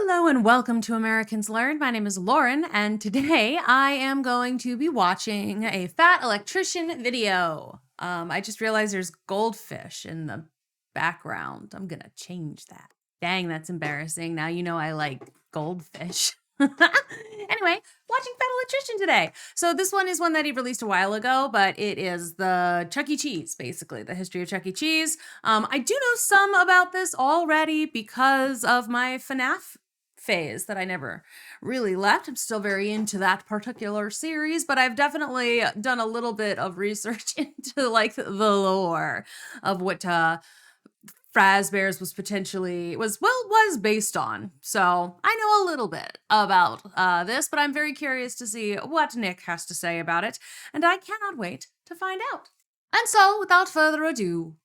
Hello and welcome to Americans Learn. My name is Lauren, and today I am going to be watching a Fat Electrician video. I just realized there's goldfish in the background. I'm gonna change that. Dang, that's embarrassing. Now you know I like goldfish. Anyway, watching Fat Electrician today. So this one is one that he released a while ago, but it is the Chuck E. Cheese, basically, the history of Chuck E. Cheese. I do know some about this already because of my FNAF phase that I never really left. I'm still very into that particular series, but I've definitely done a little bit of research into like the lore of what Fazbear's was based on. So I know a little bit about this, but I'm very curious to see what Nick has to say about it, and I cannot wait to find out. And so, without further ado,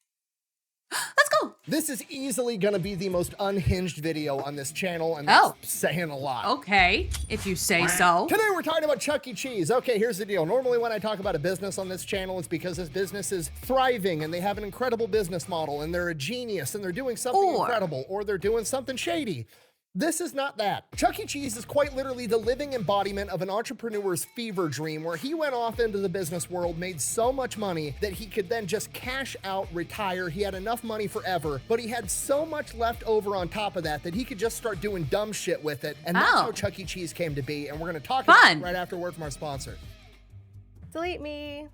let's go. This is easily going to be the most unhinged video on this channel, and that's saying a lot. Okay, if you say so. Today we're talking about Chuck E. Cheese. Okay, here's the deal. Normally when I talk about a business on this channel, it's because this business is thriving and they have an incredible business model and they're a genius and they're doing something incredible or they're doing something shady. This is not that. Chuck E. Cheese is quite literally the living embodiment of an entrepreneur's fever dream where he went off into the business world, made so much money that he could then just cash out, retire. He had enough money forever, but he had so much left over on top of that that he could just start doing dumb shit with it. And that's how Chuck E. Cheese came to be. And we're going to talk about it right after a word from our sponsor. Delete me.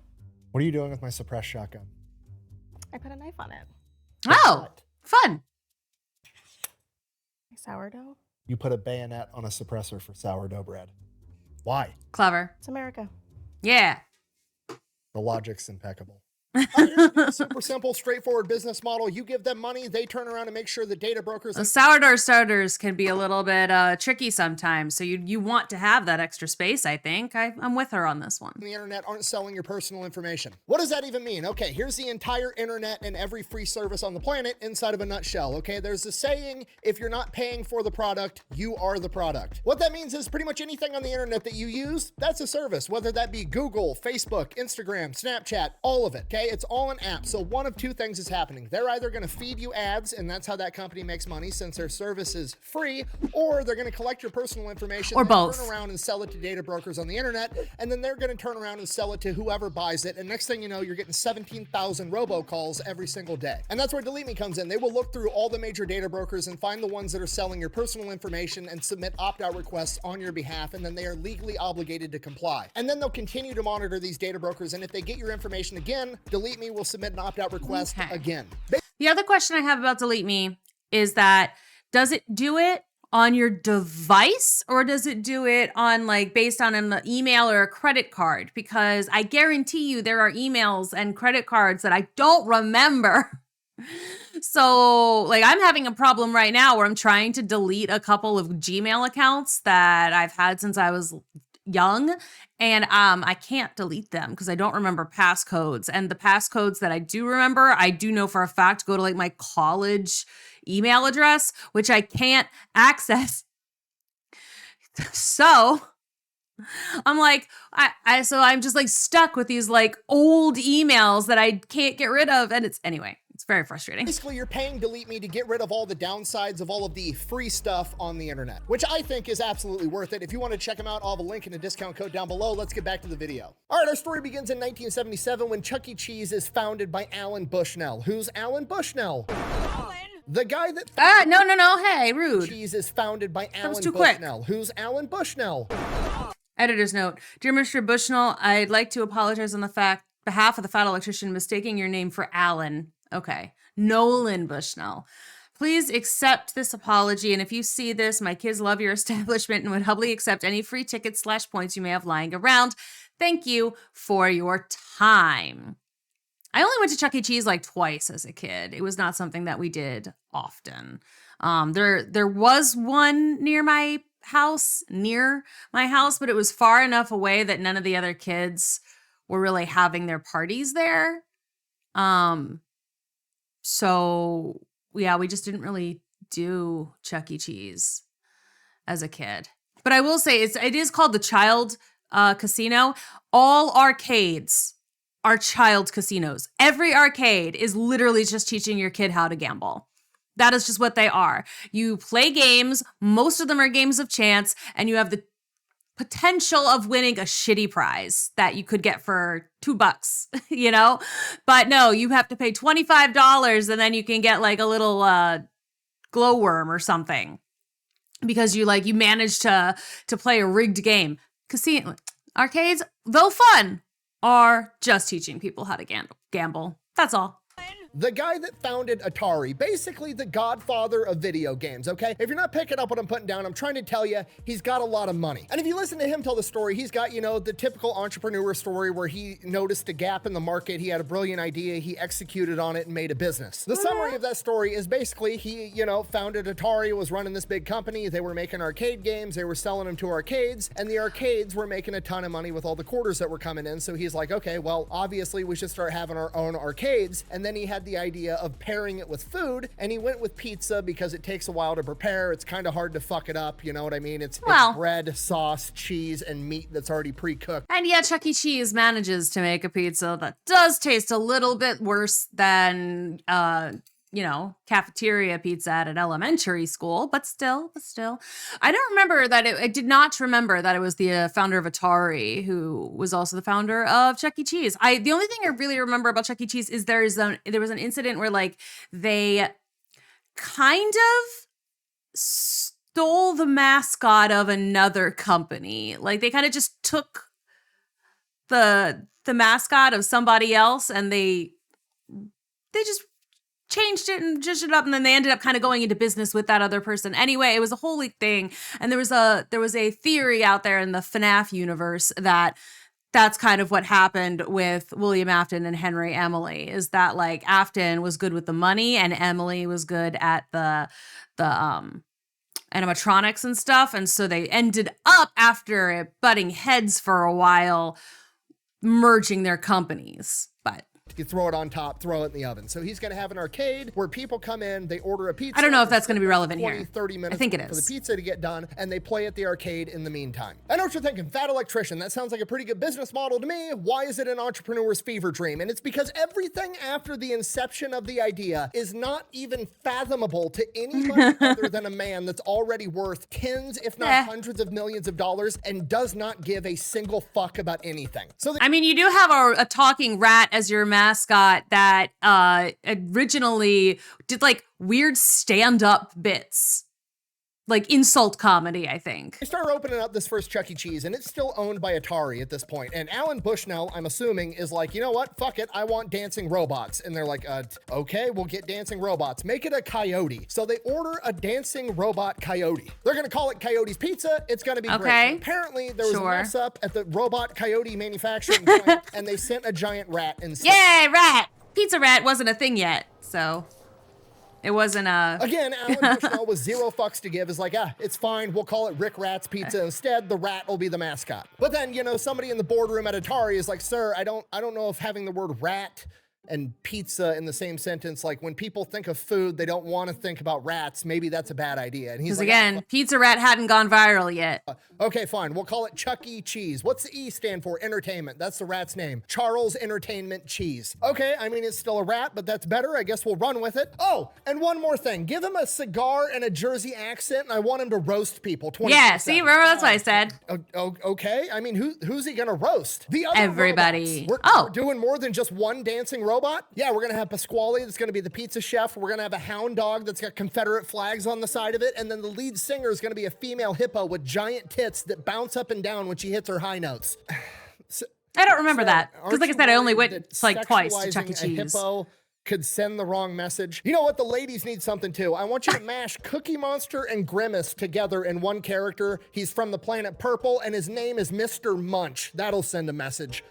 What are you doing with my suppressed shotgun? I put a knife on it. Oh, fun. Sourdough? You put a bayonet on a suppressor for sourdough bread. Why? Clever. It's America. Yeah. The logic's impeccable. Here's a super simple, straightforward business model. You give them money, they turn around and make sure the data brokers... The sourdough starters can be a little bit tricky sometimes, so you want to have that extra space, I think. I'm with her on this one. The internet aren't selling your personal information. What does that even mean? Okay, here's the entire internet and every free service on the planet inside of a nutshell, okay? There's a saying, if you're not paying for the product, you are the product. What that means is pretty much anything on the internet that you use, that's a service, whether that be Google, Facebook, Instagram, Snapchat, all of it, okay? It's all an app. So one of two things is happening. They're either going to feed you ads, and that's how that company makes money since their service is free, or they're going to collect your personal information, or both, turn around and sell it to data brokers on the internet, and then they're going to turn around and sell it to whoever buys it. And next thing you know, you're getting 17,000 robocalls every single day. And that's where Delete Me comes in. They will look through all the major data brokers and find the ones that are selling your personal information and submit opt-out requests on your behalf, and then they are legally obligated to comply. And then they'll continue to monitor these data brokers, and if they get your information again, Delete Me will submit an opt-out request again. The other question I have about Delete Me is that, does it do it on your device or does it do it on based on an email or a credit card? Because I guarantee you there are emails and credit cards that I don't remember. So I'm having a problem right now where I'm trying to delete a couple of Gmail accounts that I've had since I was young, and I can't delete them because I don't remember passcodes. And the passcodes that I do remember, I do know for a fact go to my college email address, which I can't access. So I'm I'm just stuck with these old emails that I can't get rid of, and it's very frustrating. Basically, you're paying Delete Me to get rid of all the downsides of all of the free stuff on the internet, which I think is absolutely worth it. If you want to check them out, I'll have a link and a discount code down below. Let's get back to the video. All right, our story begins in 1977 when Chuck E. Cheese is founded by Alan Bushnell. Who's Alan Bushnell? The guy that... no, hey, rude. Cheese is founded by Alan Quick. Bushnell. Who's Alan Bushnell? Editor's note. Dear Mr. Bushnell, I'd like to apologize on behalf of the Fat Electrician mistaking your name for Alan. Okay. Nolan Bushnell. Please accept this apology, and if you see this, my kids love your establishment and would humbly accept any free tickets / points you may have lying around. Thank you for your time. I only went to Chuck E. Cheese twice as a kid. It was not something that we did often. There was one near my house, but it was far enough away that none of the other kids were really having their parties there. So yeah, we just didn't really do Chuck E. Cheese as a kid. But I will say it is called the Child Casino. All arcades are child casinos. Every arcade is literally just teaching your kid how to gamble. That is just what they are. You play games. Most of them are games of chance, and you have the potential of winning a shitty prize that you could get for $2, you know? But no, you have to pay $25 and then you can get like a little glowworm or something because you managed to play a rigged game. Casino arcades, though fun, are just teaching people how to gamble. That's all. The guy that founded Atari, basically the godfather of video games, okay? If you're not picking up what I'm putting down, I'm trying to tell you, he's got a lot of money. And if you listen to him tell the story, he's got, you know, the typical entrepreneur story where he noticed a gap in the market, he had a brilliant idea, he executed on it and made a business. The summary of that story is basically he, you know, founded Atari, was running this big company, they were making arcade games, they were selling them to arcades, and the arcades were making a ton of money with all the quarters that were coming in, so he's like, okay, well, obviously we should start having our own arcades, and then he had the idea of pairing it with food, and he went with pizza because it takes a while to prepare. It's kind of hard to fuck it up, you know what I mean? It's bread, sauce, cheese, and meat that's already pre-cooked. And yet Chuck E. Cheese manages to make a pizza that does taste a little bit worse than you know, cafeteria pizza at an elementary school, but still. I don't remember that I did not remember that it was the founder of Atari who was also the founder of Chuck E. Cheese. The only thing I really remember about Chuck E. Cheese is there was an incident where like they kind of stole the mascot of another company. Like they kind of just took the mascot of somebody else and they just changed it and zhuzhed it up, and then they ended up kind of going into business with that other person. Anyway, it was a whole thing, and there was a theory out there in the FNAF universe that that's kind of what happened with William Afton and Henry Emily, is that like Afton was good with the money and Emily was good at the animatronics and stuff, and so they ended up, after it butting heads for a while, merging their companies. But you throw it on top, throw it in the oven. So he's going to have an arcade where people come in, they order a pizza. I don't know if that's going to be relevant 20, here. 30 minutes I think it for is. the pizza to get done, and they play at the arcade in the meantime. I know what you're thinking, fat electrician. That sounds like a pretty good business model to me. Why is it an entrepreneur's fever dream? And it's because everything after the inception of the idea is not even fathomable to anybody other than a man that's already worth tens, if not hundreds of millions of dollars, and does not give a single fuck about anything. So I mean, you do have a talking rat as your mascot that originally did like weird stand-up bits, like insult comedy, I think. They start opening up this first Chuck E. Cheese, and it's still owned by Atari at this point. And Alan Bushnell, I'm assuming, is like, you know what? Fuck it. I want dancing robots. And they're like, okay, we'll get dancing robots. Make it a coyote. So they order a dancing robot coyote. They're going to call it Coyote's Pizza. It's going to be great. Apparently, there was a mess up at the robot coyote manufacturing plant, and they sent a giant rat instead. Yay, rat! Pizza rat wasn't a thing yet, so it wasn't a... Again, Alan Bushnell with zero fucks to give is like, it's fine. We'll call it Rick Rat's Pizza instead. The rat will be the mascot. But then, you know, somebody in the boardroom at Atari is like, sir, I don't know if having the word rat and pizza in the same sentence, like when people think of food, they don't want to think about rats. Maybe that's a bad idea. And he's like, again, Pizza Rat hadn't gone viral yet. Okay, fine. We'll call it Chuck E. Cheese. What's the E stand for? Entertainment. That's the rat's name. Charles Entertainment Cheese. Okay, I mean, it's still a rat, but that's better. I guess we'll run with it. Oh, and one more thing. Give him a cigar and a Jersey accent, and I want him to roast people. Yeah, see, remember that's what I said. Okay, I mean, who's he gonna roast? The other everybody. We're doing more than just one dancing robot? Yeah, we're gonna have Pasquale, that's gonna be the pizza chef. We're gonna have a hound dog that's got Confederate flags on the side of it, and then the lead singer is gonna be a female hippo with giant tits that bounce up and down when she hits her high notes. I don't remember that, because like I said, I only went like twice to Chuck E. A Cheese. hippo could send the wrong message. You know what? The ladies need something too. I want you to mash Cookie Monster and Grimace together in one character. He's from the planet Purple, and his name is Mr. Munch. That'll send a message.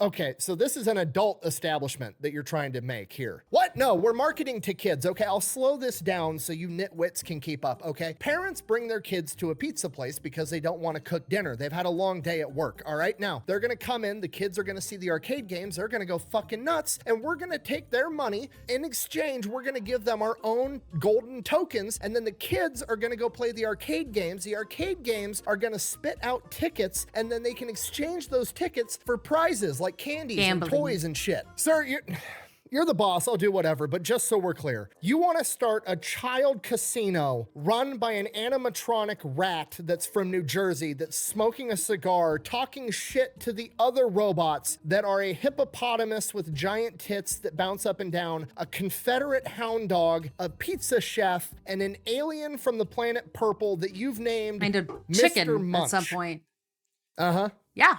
Okay, so this is an adult establishment that you're trying to make here. What? No, we're marketing to kids, okay? I'll slow this down so you nitwits can keep up, okay? Parents bring their kids to a pizza place because they don't want to cook dinner. They've had a long day at work, all right? Now, they're gonna come in, the kids are gonna see the arcade games, they're gonna go fucking nuts, and we're gonna take their money. In exchange, we're gonna give them our own golden tokens, and then the kids are gonna go play the arcade games. The arcade games are gonna spit out tickets, and then they can exchange those tickets for prizes like candies and toys and shit. Sir, You're the boss, I'll do whatever, but just so we're clear, you want to start a child casino run by an animatronic rat that's from New Jersey that's smoking a cigar, talking shit to the other robots that are a hippopotamus with giant tits that bounce up and down, a Confederate hound dog, a pizza chef, and an alien from the planet Purple that you've named Kind of Mr. chicken Munch. at some point. Uh-huh. Yeah.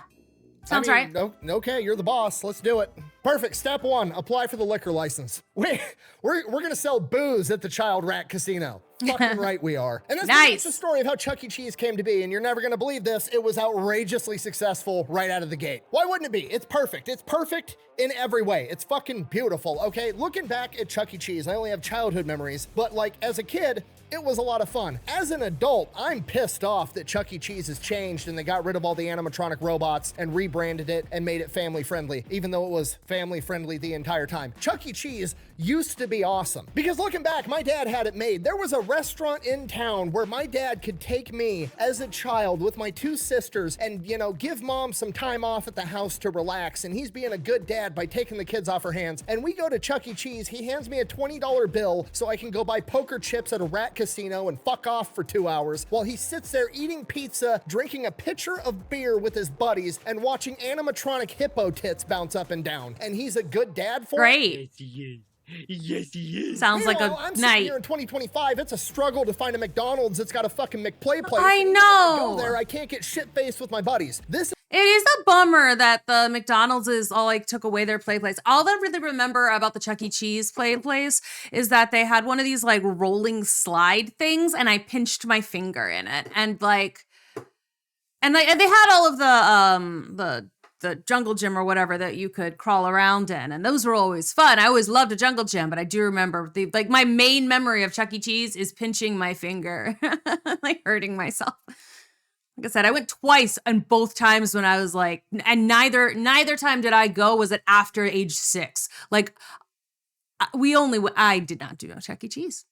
Sounds right. Okay, you're the boss. Let's do it. Perfect. Step 1, apply for the liquor license. We're gonna sell booze at the Child Rat Casino. Fucking right we are. And that's Nice. the story of how Chuck E. Cheese came to be, and you're never gonna believe this. It was outrageously successful right out of the gate. Why wouldn't it be? It's perfect. It's perfect in every way. It's fucking beautiful, okay? Looking back at Chuck E. Cheese, I only have childhood memories, but like as a kid, it was a lot of fun. As an adult, I'm pissed off that Chuck E. Cheese has changed and they got rid of all the animatronic robots and rebranded it and made it family friendly, even though it was family friendly the entire time. Chuck E. Cheese used to be awesome. Because looking back, my dad had it made. There was a restaurant in town where my dad could take me as a child with my 2 sisters and, you know, give mom some time off at the house to relax. And he's being a good dad by taking the kids off her hands. And we go to Chuck E. Cheese. He hands me a $20 bill so I can go buy poker chips at a rat casino and fuck off for 2 hours while he sits there eating pizza, drinking a pitcher of beer with his buddies, and watching animatronic hippo tits bounce up and down. And he's a good dad for it. Great. Yes, he is. Yes, he is. Sounds like a I'm sitting night. here in 2025. It's a struggle to find a McDonald's that's got a fucking McPlay place. I And even if know. go there, I can't get shit-faced with my buddies. This It is a bummer that the McDonald's is all like took away their play place. All I really remember about the Chuck E. Cheese play place is that they had one of these like rolling slide things, and I pinched my finger in it, and they had all of the jungle gym or whatever that you could crawl around in, and those were always fun. I always loved a jungle gym, but I do remember my main memory of Chuck E. Cheese is pinching my finger, like hurting myself. Like I said, I went twice, and both times when I was like, and neither time did I go was it after age 6. Like I did not do no Chuck E. Cheese.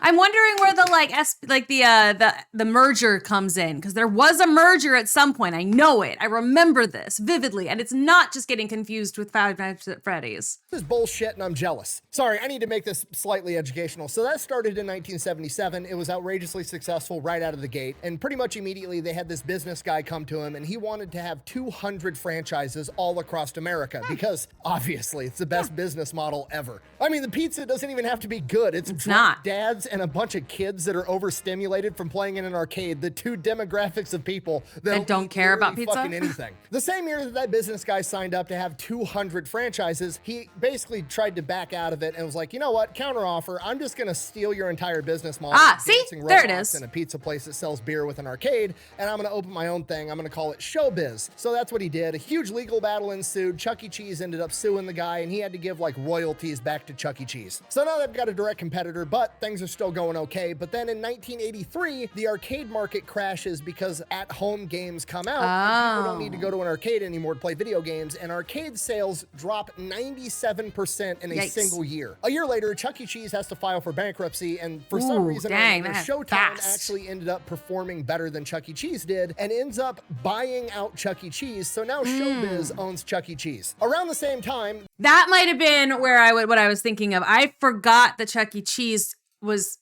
I'm wondering where the merger comes in, because there was a merger at some point. I know it. I remember this vividly, and it's not just getting confused with Five Nights at Freddy's. is bullshit and I'm jealous. Sorry, I need to make this slightly educational. So that started in 1977. It was outrageously successful right out of the gate. And pretty much immediately they had this business guy come to him and he wanted to have 200 franchises all across America because obviously it's the best business model ever. I mean, the pizza doesn't even have to be good. It's drunk not. dads and a bunch of kids that are overstimulated from playing in an arcade. The 2 demographics of people That don't care about literally pizza? fucking anything. The same year that business guy signed up to have 200 franchises, he basically tried to back out of it and was like, you know what, counter offer, I'm just gonna steal your entire business model. See? Dancing There it robots is. And a pizza place that sells beer with an arcade, and I'm gonna open my own thing. I'm gonna call it ShowBiz. So that's what he did. A huge legal battle ensued. Chuck E. Cheese ended up suing the guy, and he had to give like royalties back to Chuck E. Cheese. So now they've got a direct competitor, but things are still going okay. But then in 1983, the arcade market crashes because at-home games come out. And people don't need to go to an arcade anymore to play video games, and arcade sales drop 97% in a Yikes. single year. A year later, Chuck E. Cheese has to file for bankruptcy, and for some Ooh, reason, or dang, another, that's Showtime fast. actually ended up performing better than Chuck E. Cheese did, and ends up buying out Chuck E. Cheese. So now ShowBiz owns Chuck E. Cheese. Around the same time, That might have been where what I was thinking of. I forgot that Chuck E. Cheese was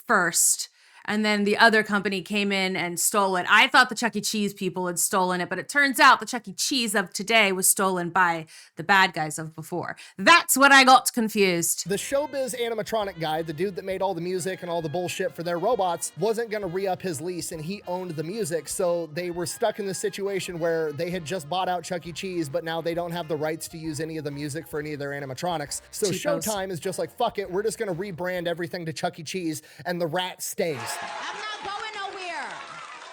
first, and then the other company came in and stole it. I thought the Chuck E. Cheese people had stolen it, but it turns out the Chuck E. Cheese of today was stolen by the bad guys of before. That's what I got confused. the ShowBiz animatronic guy, the dude that made all the music and all the bullshit for their robots, wasn't going to re-up his lease, and he owned the music. So they were stuck in this situation where they had just bought out Chuck E. Cheese, but now they don't have the rights to use any of the music for any of their animatronics. So Cheapos. Showtime is just like, fuck it, we're just going to rebrand everything to Chuck E. Cheese, and the rat stays. I'm not going nowhere.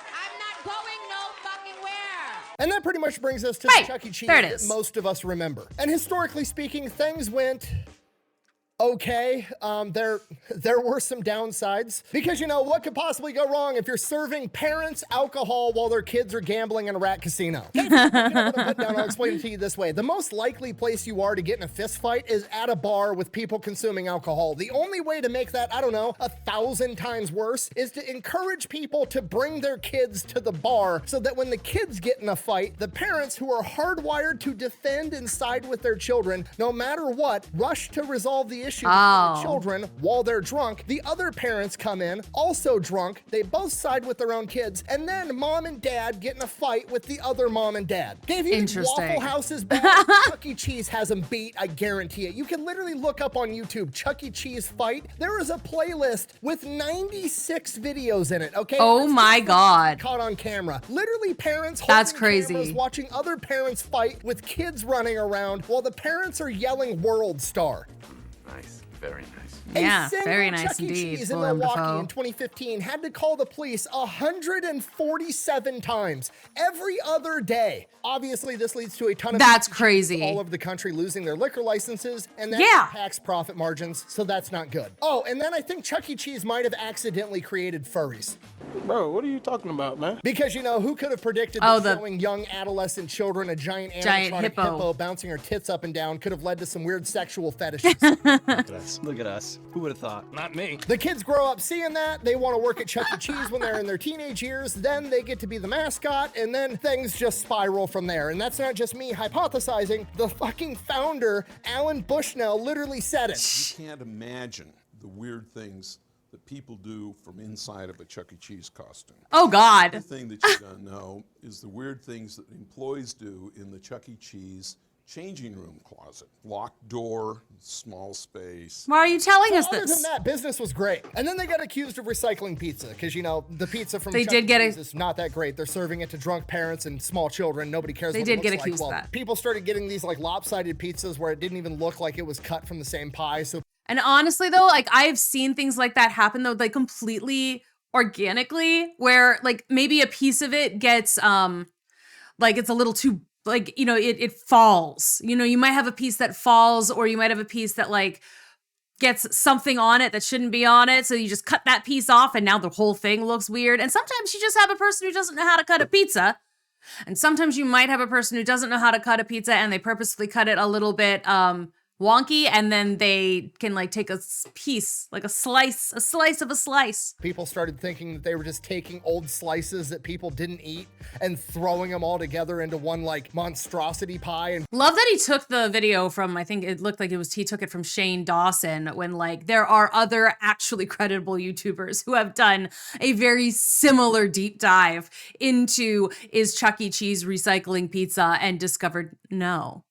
I'm not going no fucking where. And that pretty much brings us to Right, the Chuck E. Cheese there it that is. most of us remember. And historically speaking, things went okay. There were some downsides because, you know, what could possibly go wrong if you're serving parents alcohol while their kids are gambling in a rat casino? Hey, I'll explain it to you this way. The most likely place you are to get in a fist fight is at a bar with people consuming alcohol. The only way to make that, I don't know, 1,000 times worse is to encourage people to bring their kids to the bar so that when the kids get in a fight, the parents who are hardwired to defend and side with their children, no matter what, rush to resolve the issue with the children while they're drunk. The other parents come in, also drunk. They both side with their own kids, and then mom and dad get in a fight with the other mom and dad. Dave, you think Waffle House is bad? Chuck E. Cheese has them beat, I guarantee it. You can literally look up on YouTube, Chuck E. Cheese fight. There is a playlist with 96 videos in it, okay? Oh my God. Caught on camera. Literally parents That's holding crazy. cameras, watching other parents fight with kids running around while the parents are yelling World Star. Nice, very nice. Yeah, A single very nice Chuck E. indeed, Cheese in Willem Milwaukee Dafoe. in 2015 had to call the police 147 times every other day. Obviously, this leads to a ton of That's chains crazy. all over the country losing their liquor licenses, and that Yeah. impacts profit margins, so that's not good. Oh, and then I think Chuck E. Cheese might have accidentally created furries. Bro, what are you talking about, man? Because, you know, who could have predicted that showing young adolescent children a giant animatronic hippo bouncing her tits up and down could have led to some weird sexual fetishes? Look at us. Who would have thought? Not me. The kids grow up seeing that. They want to work at Chuck E. Cheese when they're in their teenage years. Then they get to be the mascot, and then things just spiral from there. And that's not just me hypothesizing. The fucking founder, Alan Bushnell, literally said it. You can't imagine the weird things that people do from inside of a Chuck E. Cheese costume. Oh God. The thing that you don't know is the weird things that employees do in the Chuck E. Cheese changing room closet. Locked door, small space. Why are you telling us Other this? than that, business was great. And then they got accused of recycling pizza because, you know, the pizza from Chuck E. Cheese is not that great. They're serving it to drunk parents and small children. Nobody cares what it looks like. They did get accused of that. People started getting these like lopsided pizzas where it didn't even look like it was cut from the same pie. So And honestly though, like I've seen things like that happen though, like completely organically, where like maybe a piece of it gets like it's a little too like, you know, it falls. You know, you might have a piece that falls, or you might have a piece that like gets something on it that shouldn't be on it. So you just cut that piece off and now the whole thing looks weird. And sometimes you just have a person who doesn't know how to cut a pizza. And sometimes you might have a person who doesn't know how to cut a pizza and they purposely cut it a little bit wonky, and then they can like take a piece, like a slice of a slice. People started thinking that they were just taking old slices that people didn't eat and throwing them all together into one like monstrosity pie. And love that he took the video from, I think it looked like he took it from Shane Dawson, when like there are other actually credible YouTubers who have done a very similar deep dive into is Chuck E. Cheese recycling pizza and discovered no.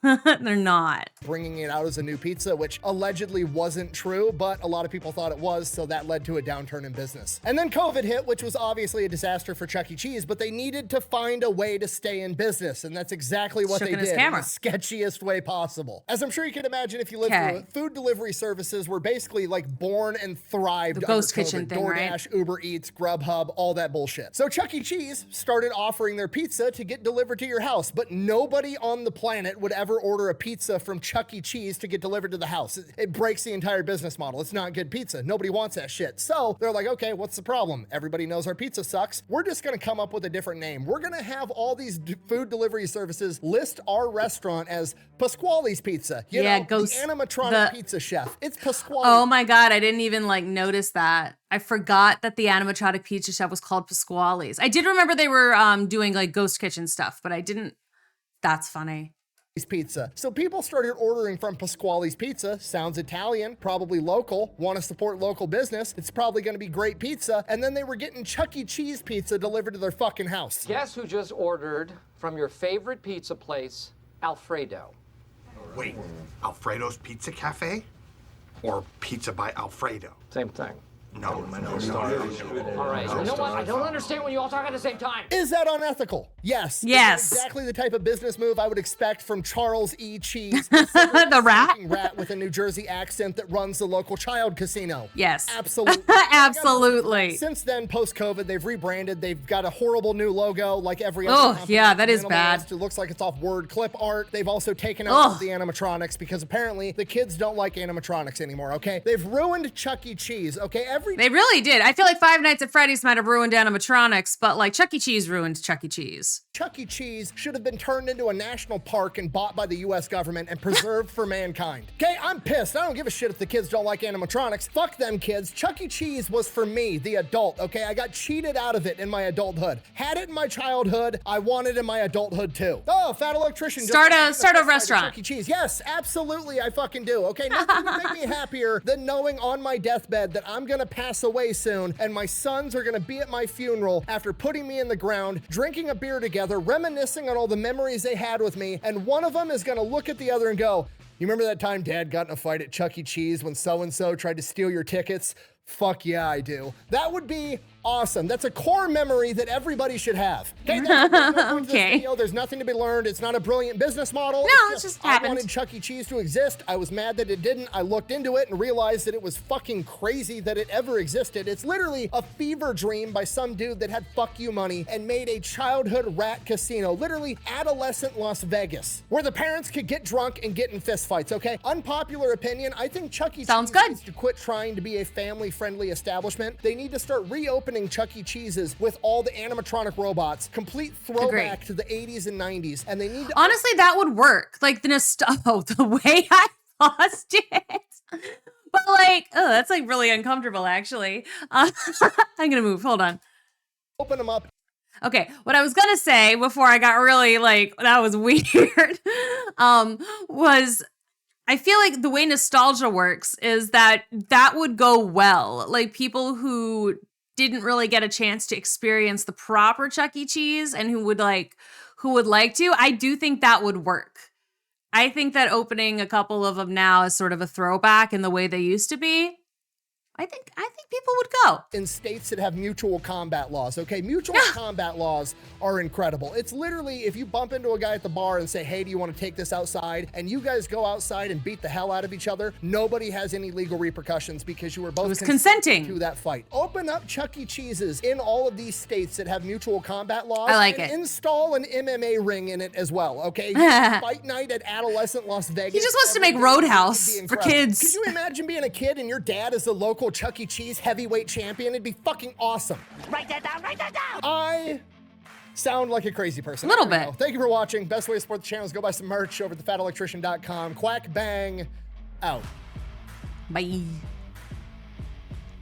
They're not. Bringing it out as a new pizza, which allegedly wasn't true, but a lot of people thought it was, so that led to a downturn in business. And then COVID hit, which was obviously a disaster for Chuck E. Cheese, but they needed to find a way to stay in business, and that's exactly what they did in the sketchiest way possible. As I'm sure you can imagine if you lived through it, food delivery services were basically like born and thrived the ghost kitchen thing, DoorDash, right? Uber Eats, Grubhub, all that bullshit. So Chuck E. Cheese started offering their pizza to get delivered to your house, but nobody on the planet would ever order a pizza from Chuck E. Cheese to get delivered to the house. It breaks the entire business model. It's not good pizza. Nobody wants that shit. So they're like, okay, what's the problem? Everybody knows our pizza sucks. We're just gonna come up with a different name. We're gonna have all these food delivery services list our restaurant as Pasquale's Pizza. You know, the animatronic pizza chef. It's Pasquale. Oh my God, I didn't even like notice that. I forgot that the animatronic pizza chef was called Pasquale's. I did remember they were doing like ghost kitchen stuff, but I didn't. That's funny. Pizza. So people started ordering from Pasquale's Pizza. Sounds Italian, probably local, want to support local business. It's probably going to be great pizza. And then they were getting Chuck E. Cheese pizza delivered to their fucking house. Guess who just ordered from your favorite pizza place, Alfredo? Wait, Alfredo's Pizza Cafe? Or Pizza by Alfredo? Same thing. No. All right, you know what? I don't understand when you all talk at the same time. Is that unethical? Yes. Yes. It's exactly the type of business move I would expect from Charles E. Cheese, The rat? rat with a New Jersey accent that runs the local child casino. Yes. Absolutely. Absolutely. Since then, post-COVID, they've rebranded. They've got a horrible new logo like every other company. Yeah, that is Minimalist. bad. It looks like it's off word clip art. They've also taken out all the animatronics because apparently the kids don't like animatronics anymore, okay? They've ruined Chuck E. Cheese, okay? They really did. I feel like Five Nights at Freddy's might have ruined animatronics, but like Chuck E. Cheese ruined Chuck E. Cheese. Chuck E. Cheese should have been turned into a national park and bought by the US government and preserved for mankind. Okay, I'm pissed. I don't give a shit if the kids don't like animatronics. Fuck them kids. Chuck E. Cheese was for me, the adult, okay? I got cheated out of it in my adulthood. Had it in my childhood, I want it in my adulthood too. Oh, Fat Electrician. Start a restaurant. Chuck E. Cheese. Yes, absolutely, I fucking do. Okay, nothing would make me happier than knowing on my deathbed that I'm gonna pass away soon and my sons are gonna be at my funeral after putting me in the ground, drinking a beer together, reminiscing on all the memories they had with me, and one of them is gonna look at the other and go, you remember that time Dad got in a fight at Chuck E. Cheese when so-and-so tried to steal your tickets? Fuck yeah, I do. That would be awesome. That's a core memory that everybody should have. Okay, there's nothing to be learned. It's not a brilliant business model. No, it's just happened. I wanted Chuck E. Cheese to exist. I was mad that it didn't. I looked into it and realized that it was fucking crazy that it ever existed. It's literally a fever dream by some dude that had fuck you money and made a childhood rat casino, literally adolescent Las Vegas, where the parents could get drunk and get in fistfights, okay? Unpopular opinion, I think Chuck E. Cheese needs to quit trying to be a family-friendly establishment. They need to start reopening Chuck E. Cheese's with all the animatronic robots, complete throwback to the 80s and 90s, and they need to— Honestly, that would work. Like the way I lost it. But like, that's like really uncomfortable actually. I'm gonna move, hold on. Open them up. Okay, what I was gonna say before I got really like, that was weird, was I feel like the way nostalgia works is that would go well. Like people who didn't really get a chance to experience the proper Chuck E. Cheese and who would like to, I do think that would work. I think that opening a couple of them now is sort of a throwback in the way they used to be. I think people would go. In states that have mutual combat laws, okay? Mutual combat laws are incredible. It's literally if you bump into a guy at the bar and say, hey, do you want to take this outside? And you guys go outside and beat the hell out of each other, nobody has any legal repercussions because you were both consenting to that fight. Open up Chuck E. Cheese's in all of these states that have mutual combat laws. I like and it. Install an MMA ring in it as well, okay? Fight night at adolescent Las Vegas. He just wants to make Roadhouse for kids. Could you imagine being a kid and your dad is the local Chuck E. Cheese heavyweight champion? It'd be fucking awesome. Write that down, write that down! I sound like a crazy person. A little bit. Thank you for watching. Best way to support the channel is go buy some merch over at thefatelectrician.com. Quack, bang, out. Bye.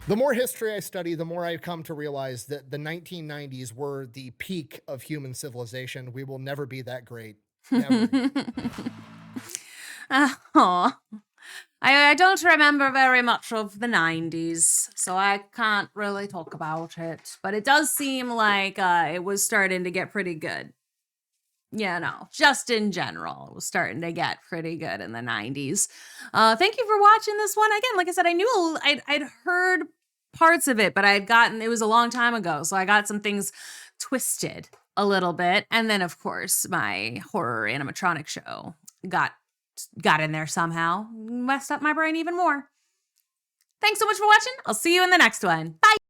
The more history I study, the more I come to realize that the 1990s were the peak of human civilization. We will never be that great. Never. I don't remember very much of the 90s, so I can't really talk about it. But it does seem like it was starting to get pretty good. You know, just in general, it was starting to get pretty good in the 90s. Thank you for watching this one. Again, like I said, I knew I'd heard parts of it, but it was a long time ago, so I got some things twisted a little bit. And then, of course, my horror animatronic show got in there somehow, messed up my brain even more. Thanks so much for watching. I'll see you in the next one. Bye.